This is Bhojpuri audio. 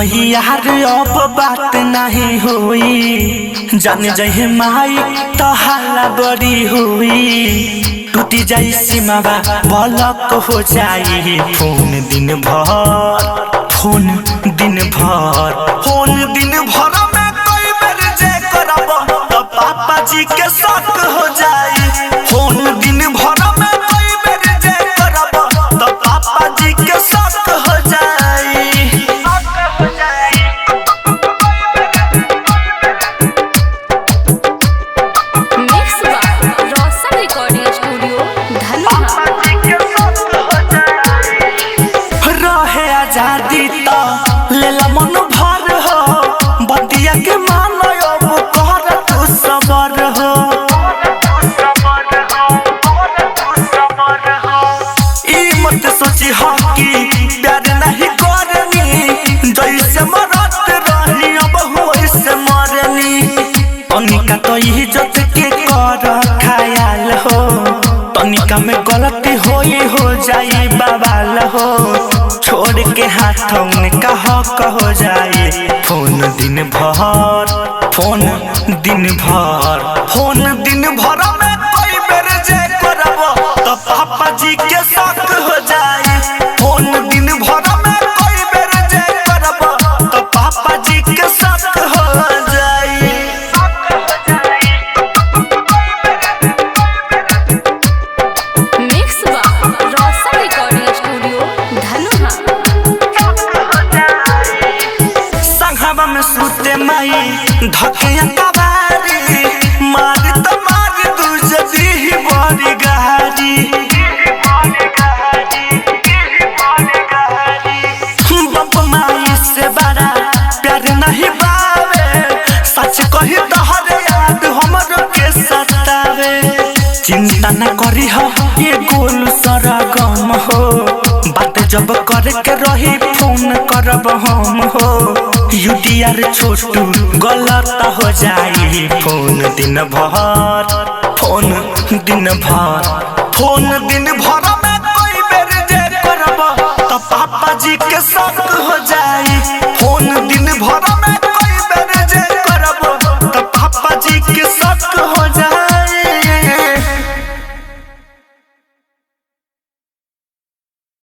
नहीं यार अब बात नहीं हुई, जान जहे माई तो हल्ला बड़ी हुई। टूटी जाई सीमावा बलक हो जाई फोन दिन भर, फोन दिन भर, फोन दिन भर में कोई बेर जे करब तो पापा जी के शक हो जाई। फोन दिन भर में कोई बेर जे करब तो पापा जी के शक हो जाई। आजादी तो लेला मन भर हो, बतिया के मानो अब कर तू सबर हो। ई मत सोची हो कि प्यार नहीं करनी, जैसे मरत रही अब वैसे मरनी। तनिका तो इज्जत के कर ख्याल हो, तनिका में गलती हो जाई बवाल हो। छोड़ के हाथों में कहो जाए फोन दिन भर, फोन दिन भर, फोन दिन भर में कोई बेर जे करब तो पापा जी के शक हो जाए। फोन दिन भर में कोई बेर जे करब तो पापा जी के शक हो जाए। में सूते माई धकिया कबारी, मार तो मार दूसरी ही बड़ी गहरी। बाप माई से बड़ा प्यार नहीं बावे, सच कही तोहरे याद हमरो के सतावे। चिंता न करी हो ये गोल सारा गम हो, बात जब करके रही फोन करब हम हो। यूटीआर छोटू गलत हो जाई फोन दिन भर, फोन दिन भर, फोन दिन भर में कोई बेर जे करब तो पापा जी के शक हो जाई। फोन दिन भर में कोई बेर जे करब तो पापा जी के शक हो जाई।